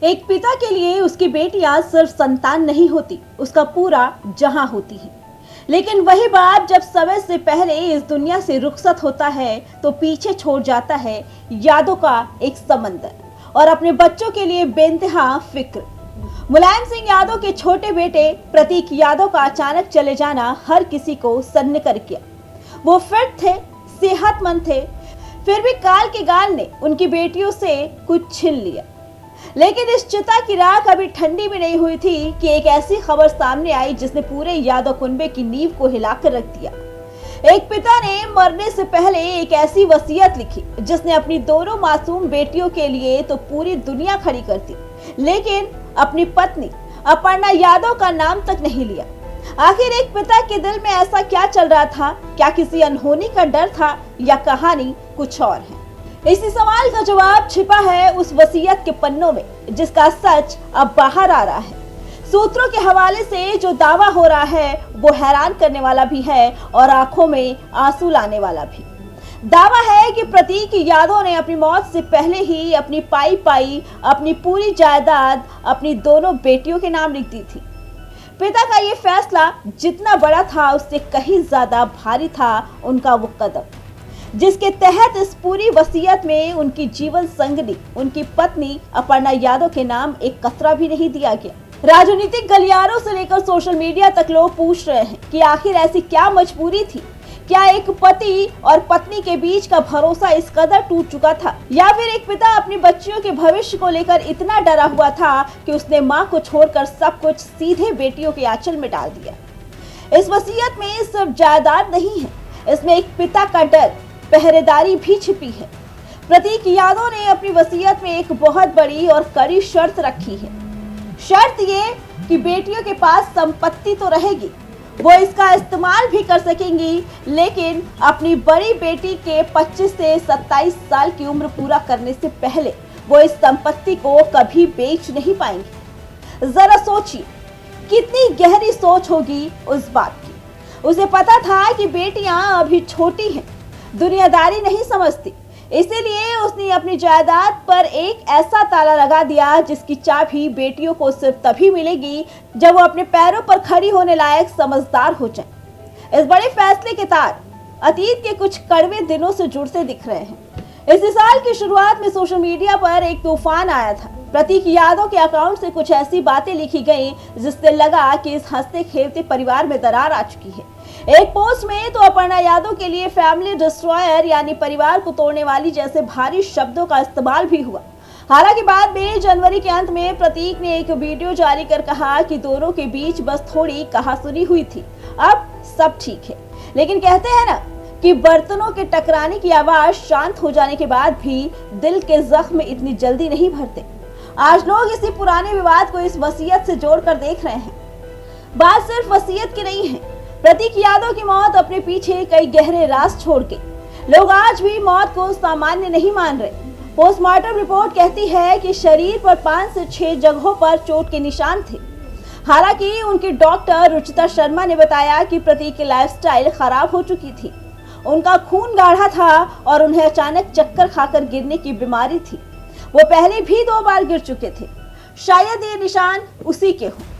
एक पिता के लिए उसकी बेटियां सिर्फ संतान नहीं होती, उसका पूरा जहां होती है। लेकिन वही बाप जब समय से पहले इस दुनिया से रुखसत होता है तो पीछे छोड़ जाता है यादों का एक समंदर और अपने बच्चों के लिए बेइंतहा फिक्र। मुलायम सिंह यादव के छोटे बेटे प्रतीक यादव का अचानक चले जाना हर किसी को सन्न कर गया। वो फिट थे, सेहतमंद थे, फिर भी काल के गाल ने उनकी बेटियों से कुछ छीन लिया। लेकिन इस चिता की राख अभी ठंडी भी नहीं हुई थी कि एक ऐसी खबर सामने आई जिसने पूरे यादव कुनबे की नींव को हिलाकर रख दिया। एक पिता ने मरने से पहले एक ऐसी वसीयत लिखी जिसने अपनी दोनों मासूम बेटियों के लिए तो पूरी दुनिया खड़ी कर दी, लेकिन अपनी पत्नी अपर्णा यादव का नाम तक नहीं लिया। आखिर एक पिता के दिल में ऐसा क्या चल रहा था? क्या किसी अनहोनी का डर था या कहानी कुछ और है? इसी सवाल का जवाब छिपा है उस वसीयत के पन्नों में जिसका सच अब बाहर आ रहा है। सूत्रों के हवाले से जो दावा हो रहा है वो हैरान करने वाला भी है और आंखों में आंसू लाने वाला भी। दावा है कि प्रतीक यादव ने अपनी मौत से पहले ही अपनी पाई अपनी पूरी जायदाद अपनी दोनों बेटियों के नाम लिख दी थी। पिता का ये फैसला जितना बड़ा था उससे कहीं ज्यादा भारी था उनका वो कदम जिसके तहत इस पूरी वसीयत में उनकी जीवन संगनी उनकी पत्नी अपर्णा यादव के नाम एक कतरा भी नहीं दिया गया। राजनीतिक गलियारों से लेकर सोशल मीडिया तक लोग पूछ रहे हैं कि आखिर ऐसी क्या मजबूरी थी? क्या एक पति और पत्नी के बीच का भरोसा इस कदर टूट चुका था, या फिर एक पिता अपनी बच्चियों के भविष्य को लेकर इतना डरा हुआ था कि उसने मां को छोड़कर सब कुछ सीधे बेटियों के आंचल में डाल दिया? इस वसीयत में सिर्फ जायदाद नहीं है, इसमें एक पिता का डर, पहरेदारी भी छिपी है। प्रतीक यादव ने अपनी वसीयत में एक बहुत बड़ी और कड़ी शर्त रखी है। शर्त ये कि बेटियों के पास संपत्ति तो रहेगी, वो इसका इस्तेमाल भी कर सकेंगी, लेकिन अपनी बड़ी बेटी के 25 से 27 साल की उम्र पूरा करने से पहले वो इस संपत्ति को कभी बेच नहीं पाएंगे। जरा सोचिए कितनी गहरी सोच होगी उस बात की। उसे पता था कि बेटियां अभी छोटी हैं, दुनियादारी नहीं समझती, इसीलिए उसने अपनी जायदाद पर एक ऐसा ताला लगा दिया जिसकी चाबी बेटियों को सिर्फ तभी मिलेगी जब वो अपने पैरों पर खड़ी होने लायक समझदार हो जाए। इस बड़े फैसले के तार अतीत के कुछ कड़वे दिनों से जुड़ते दिख रहे हैं। इसी साल की शुरुआत में सोशल मीडिया पर एक तूफान आया था। प्रतीक यादव के अकाउंट से कुछ ऐसी बातें लिखी गई जिससे लगा कि इस हंसते खेलते परिवार में दरार आ चुकी है। एक पोस्ट में तो अपर्णा यादव के लिए फैमिली डिस्ट्रॉयर यानी परिवार को तोड़ने वाली जैसे भारी शब्दों का इस्तेमाल भी हुआ। हालांकि बाद में जनवरी के अंत में प्रतीक ने एक वीडियो जारी कर कहा कि दोनों के बीच बस थोड़ी कहासुनी हुई थी, अब सब ठीक है। लेकिन कहते हैं ना कि बर्तनों के टकराने की आवाज शांत हो जाने के बाद भी दिल के जख्म इतनी जल्दी नहीं भरते। आज लोग इसी पुराने विवाद को इस वसीयत से जोड़कर देख रहे हैं। बात सिर्फ वसीयत की नहीं है। प्रतीक यादव की मौत अपने पीछे कई गहरे राज छोड़ गई। लोग आज भी मौत को सामान्य नहीं मान रहे। पोस्टमार्टम रिपोर्ट कहती है कि शरीर पर 5 से 6 जगहों पर चोट के निशान थे। हालांकि उनकी डॉक्टर रुचिता शर्मा ने बताया कि प्रतीक की लाइफस्टाइल खराब हो चुकी थी। उनका खून गाढ़ा था और उन्हें अचानक चक्कर खाकर गिरने की बीमारी थी। वो पहले भी 2 बार गिर चुके थे। शायद ये निशान उसी के हों।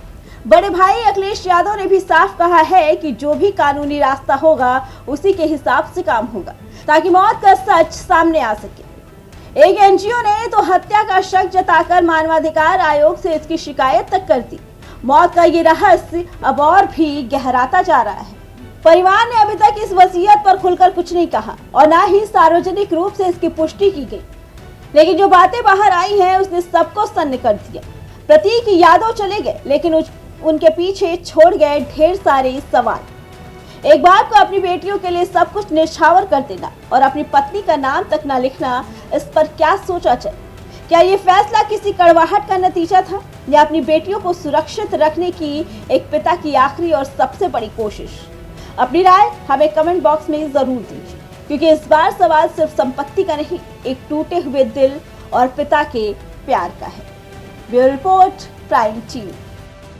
बड़े भाई अखिलेश यादव ने भी साफ कहा है कि जो भी कानूनी रास्ता होगा उसी के हिसाब से काम होगा ताकि मौत का सच सामने आ सके। एक एनजीओ ने तो हत्या का शक जताकर मानवाधिकार आयोग से इसकी शिकायत तक कर दी। मौत का ये रहस्य अब और भी गहराता जा रहा है। परिवार ने अभी तक इस वसीयत पर खुलकर कुछ नहीं कहा और ना ही सार्वजनिक रूप से इसकी पुष्टि की गई, लेकिन जो बातें बाहर आई हैं उसने सबको सन्न कर दिया। प्रतीक यादव चले गए, लेकिन उनके पीछे छोड़ गए ढेर सारे सवाल। एक बाप को अपनी बेटियों के लिए सब कुछ निछावर कर देना और अपनी पत्नी का नाम तक ना लिखना, इस पर क्या सोचा जाए? क्या ये फैसला किसी कड़वाहट का नतीजा था या अपनी बेटियों को सुरक्षित रखने की एक पिता की आखिरी और सबसे बड़ी कोशिश? अपनी राय हमें कमेंट बॉक्स में जरूर दीजिए, क्योंकि इस बार सवाल सिर्फ संपत्ति का नहीं, एक टूटे हुए दिल और पिता के प्यार का है। Bureau report, prime TV.